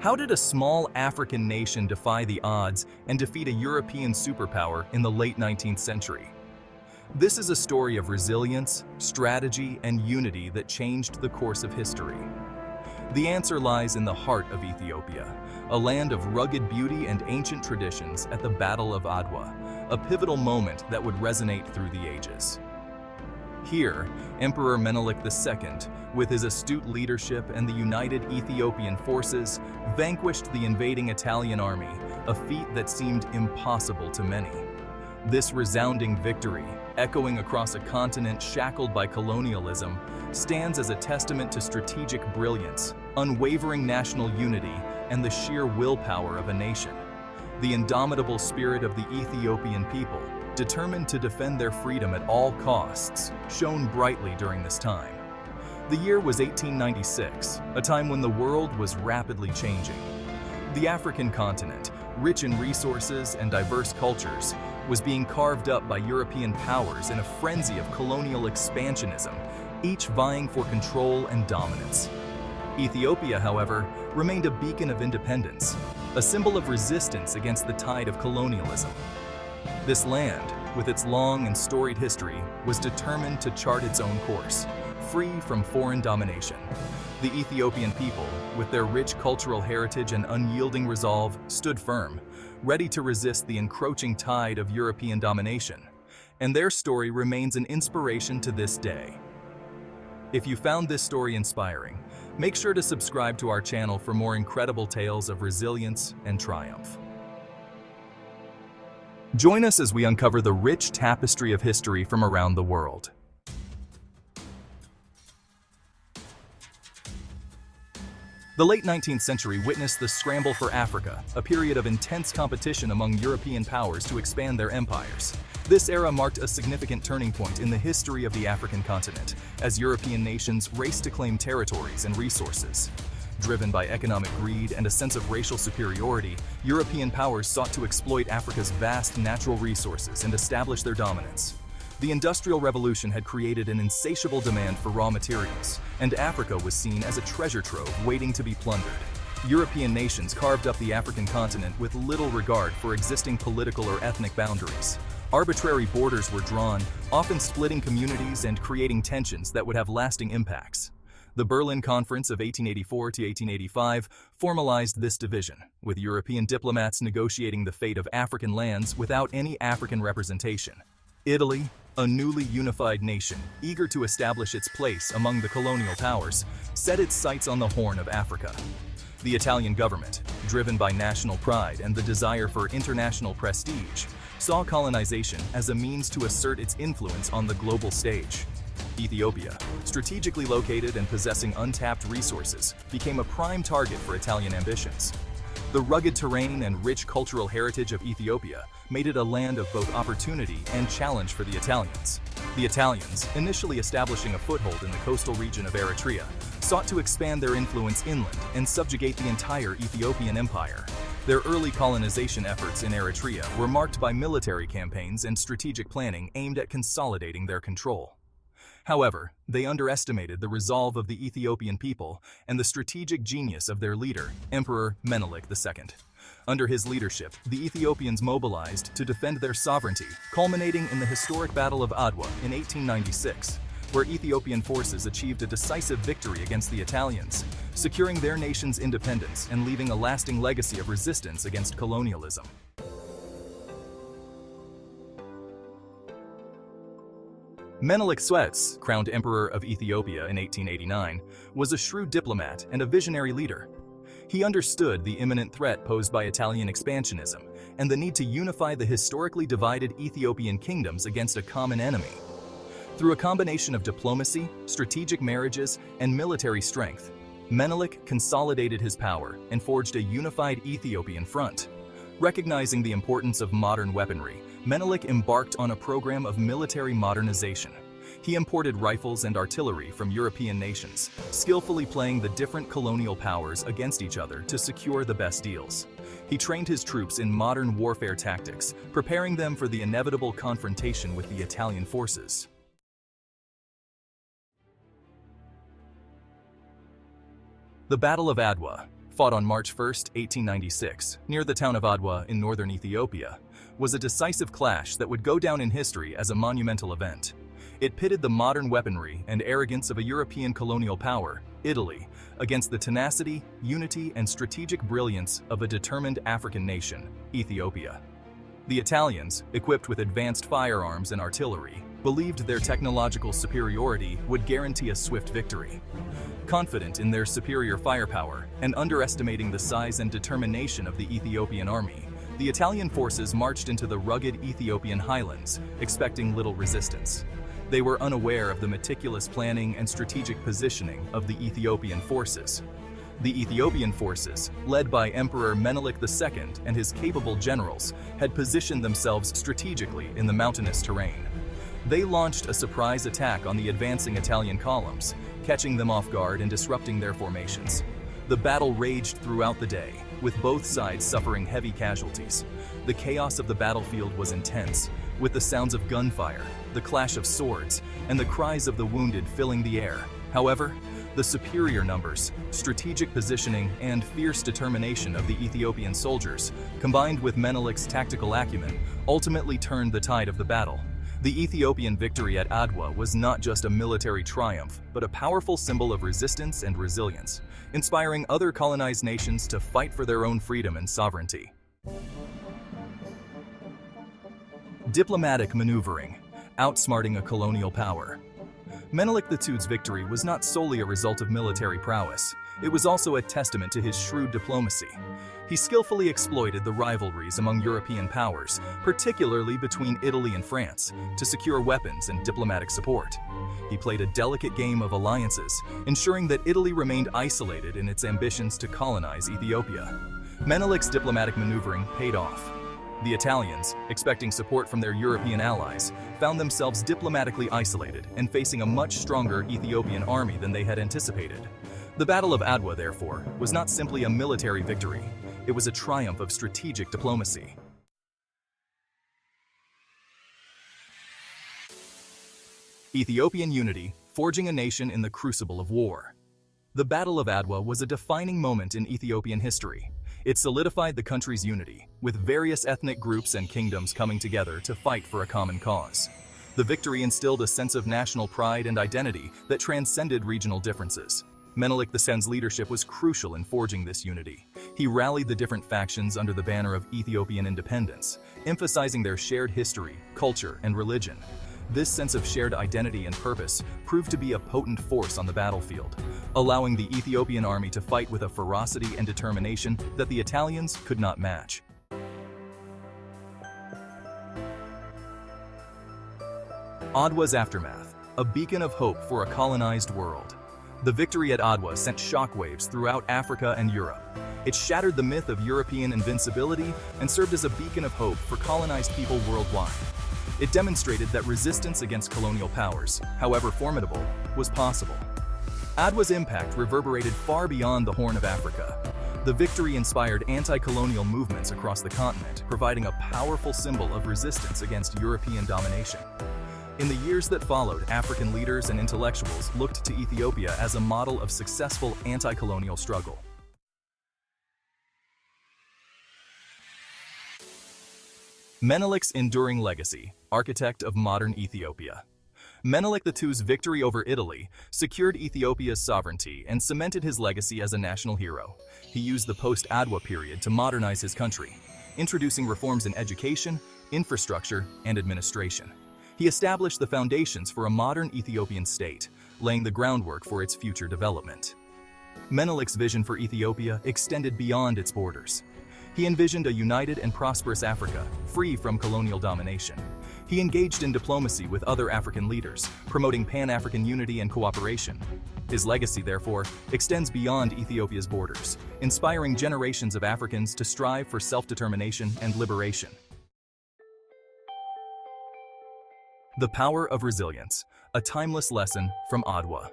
How did a small African nation defy the odds and defeat a European superpower in the late 19th century? This is a story of resilience, strategy, and unity that changed the course of history. The answer lies in the heart of Ethiopia, a land of rugged beauty and ancient traditions at the Battle of Adwa, a pivotal moment that would resonate through the ages. Here, Emperor Menelik II, with his astute leadership and the united Ethiopian forces, vanquished the invading Italian army, a feat that seemed impossible to many. This resounding victory, echoing across a continent shackled by colonialism, stands as a testament to strategic brilliance, unwavering national unity, and the sheer willpower of a nation. The indomitable spirit of the Ethiopian people, determined to defend their freedom at all costs, shone brightly during this time. The year was 1896, a time when the world was rapidly changing. The African continent, rich in resources and diverse cultures, was being carved up by European powers in a frenzy of colonial expansionism, each vying for control and dominance. Ethiopia, however, remained a beacon of independence, a symbol of resistance against the tide of colonialism. This land, with its long and storied history, was determined to chart its own course, free from foreign domination. The Ethiopian people, with their rich cultural heritage and unyielding resolve, stood firm, ready to resist the encroaching tide of European domination. And their story remains an inspiration to this day. If you found this story inspiring, make sure to subscribe to our channel for more incredible tales of resilience and triumph. Join us as we uncover the rich tapestry of history from around the world. The late 19th century witnessed the scramble for Africa, a period of intense competition among European powers to expand their empires. This era marked a significant turning point in the history of the African continent, as European nations raced to claim territories and resources. Driven by economic greed and a sense of racial superiority, European powers sought to exploit Africa's vast natural resources and establish their dominance. The Industrial Revolution had created an insatiable demand for raw materials, and Africa was seen as a treasure trove waiting to be plundered. European nations carved up the African continent with little regard for existing political or ethnic boundaries. Arbitrary borders were drawn, often splitting communities and creating tensions that would have lasting impacts. The Berlin Conference of 1884 to 1885 formalized this division, with European diplomats negotiating the fate of African lands without any African representation. Italy, a newly unified nation, eager to establish its place among the colonial powers, set its sights on the Horn of Africa. The Italian government, driven by national pride and the desire for international prestige, saw colonization as a means to assert its influence on the global stage. Ethiopia, strategically located and possessing untapped resources, became a prime target for Italian ambitions. The rugged terrain and rich cultural heritage of Ethiopia made it a land of both opportunity and challenge for the Italians. The Italians, initially establishing a foothold in the coastal region of Eritrea, sought to expand their influence inland and subjugate the entire Ethiopian empire. Their early colonization efforts in Eritrea were marked by military campaigns and strategic planning aimed at consolidating their control. However, they underestimated the resolve of the Ethiopian people and the strategic genius of their leader, Emperor Menelik II. Under his leadership, the Ethiopians mobilized to defend their sovereignty, culminating in the historic Battle of Adwa in 1896, where Ethiopian forces achieved a decisive victory against the Italians, securing their nation's independence and leaving a lasting legacy of resistance against colonialism. Menelik II, crowned Emperor of Ethiopia in 1889, was a shrewd diplomat and a visionary leader. He understood the imminent threat posed by Italian expansionism and the need to unify the historically divided Ethiopian kingdoms against a common enemy. Through a combination of diplomacy, strategic marriages, and military strength, Menelik consolidated his power and forged a unified Ethiopian front. Recognizing the importance of modern weaponry, Menelik embarked on a program of military modernization. He imported rifles and artillery from European nations, skillfully playing the different colonial powers against each other to secure the best deals. He trained his troops in modern warfare tactics, preparing them for the inevitable confrontation with the Italian forces. The Battle of Adwa, fought on March 1, 1896, near the town of Adwa in northern Ethiopia, was a decisive clash that would go down in history as a monumental event. It pitted the modern weaponry and arrogance of a European colonial power, Italy, against the tenacity, unity, and strategic brilliance of a determined African nation, Ethiopia. The Italians, equipped with advanced firearms and artillery, believed their technological superiority would guarantee a swift victory. Confident in their superior firepower and underestimating the size and determination of the Ethiopian army, the Italian forces marched into the rugged Ethiopian highlands, expecting little resistance. They were unaware of the meticulous planning and strategic positioning of the Ethiopian forces. The Ethiopian forces, led by Emperor Menelik II and his capable generals, had positioned themselves strategically in the mountainous terrain. They launched a surprise attack on the advancing Italian columns, catching them off guard and disrupting their formations. The battle raged throughout the day, with both sides suffering heavy casualties. The chaos of the battlefield was intense, with the sounds of gunfire, the clash of swords, and the cries of the wounded filling the air. However, the superior numbers, strategic positioning, and fierce determination of the Ethiopian soldiers, combined with Menelik's tactical acumen, ultimately turned the tide of the battle. The Ethiopian victory at Adwa was not just a military triumph, but a powerful symbol of resistance and resilience, inspiring other colonized nations to fight for their own freedom and sovereignty. Diplomatic maneuvering, outsmarting a colonial power. Menelik II's victory was not solely a result of military prowess, it was also a testament to his shrewd diplomacy. He skillfully exploited the rivalries among European powers, particularly between Italy and France, to secure weapons and diplomatic support. He played a delicate game of alliances, ensuring that Italy remained isolated in its ambitions to colonize Ethiopia. Menelik's diplomatic maneuvering paid off. The Italians, expecting support from their European allies, found themselves diplomatically isolated and facing a much stronger Ethiopian army than they had anticipated. The Battle of Adwa, therefore, was not simply a military victory. It was a triumph of strategic diplomacy. Ethiopian unity, forging a nation in the crucible of war. The Battle of Adwa was a defining moment in Ethiopian history. It solidified the country's unity, with various ethnic groups and kingdoms coming together to fight for a common cause. The victory instilled a sense of national pride and identity that transcended regional differences. Menelik II's leadership was crucial in forging this unity. He rallied the different factions under the banner of Ethiopian independence, emphasizing their shared history, culture, and religion. This sense of shared identity and purpose proved to be a potent force on the battlefield, allowing the Ethiopian army to fight with a ferocity and determination that the Italians could not match. Adwa's aftermath, a beacon of hope for a colonized world. The victory at Adwa sent shockwaves throughout Africa and Europe. It shattered the myth of European invincibility and served as a beacon of hope for colonized people worldwide. It demonstrated that resistance against colonial powers, however formidable, was possible. Adwa's impact reverberated far beyond the Horn of Africa. The victory inspired anti-colonial movements across the continent, providing a powerful symbol of resistance against European domination. In the years that followed, African leaders and intellectuals looked to Ethiopia as a model of successful anti-colonial struggle. Menelik's enduring legacy, architect of modern Ethiopia. Menelik II's victory over Italy secured Ethiopia's sovereignty and cemented his legacy as a national hero. He used the post-Adwa period to modernize his country, introducing reforms in education, infrastructure, and administration. He established the foundations for a modern Ethiopian state, laying the groundwork for its future development. Menelik's vision for Ethiopia extended beyond its borders. He envisioned a united and prosperous Africa, free from colonial domination. He engaged in diplomacy with other African leaders, promoting Pan-African unity and cooperation. His legacy, therefore, extends beyond Ethiopia's borders, inspiring generations of Africans to strive for self-determination and liberation. The power of resilience, a timeless lesson from Adwa.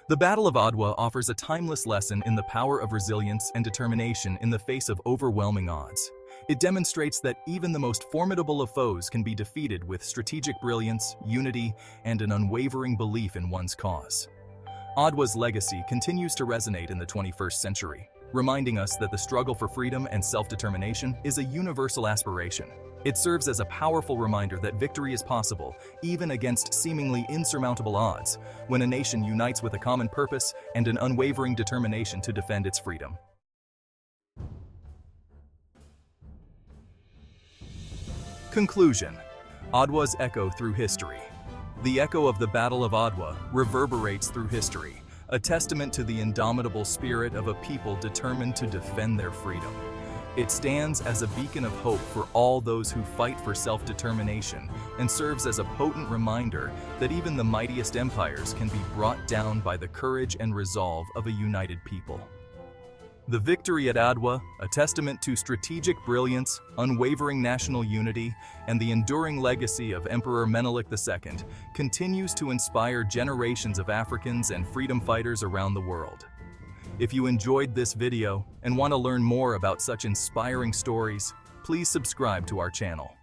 The Battle of Adwa offers a timeless lesson in the power of resilience and determination in the face of overwhelming odds. It demonstrates that even the most formidable of foes can be defeated with strategic brilliance, unity, and an unwavering belief in one's cause. Adwa's legacy continues to resonate in the 21st century, reminding us that the struggle for freedom and self-determination is a universal aspiration. It serves as a powerful reminder that victory is possible, even against seemingly insurmountable odds, when a nation unites with a common purpose and an unwavering determination to defend its freedom. Conclusion. Adwa's echo through history. The echo of the Battle of Adwa reverberates through history, a testament to the indomitable spirit of a people determined to defend their freedom. It stands as a beacon of hope for all those who fight for self-determination and serves as a potent reminder that even the mightiest empires can be brought down by the courage and resolve of a united people. The victory at Adwa, a testament to strategic brilliance, unwavering national unity, and the enduring legacy of Emperor Menelik II, continues to inspire generations of Africans and freedom fighters around the world. If you enjoyed this video and want to learn more about such inspiring stories, please subscribe to our channel.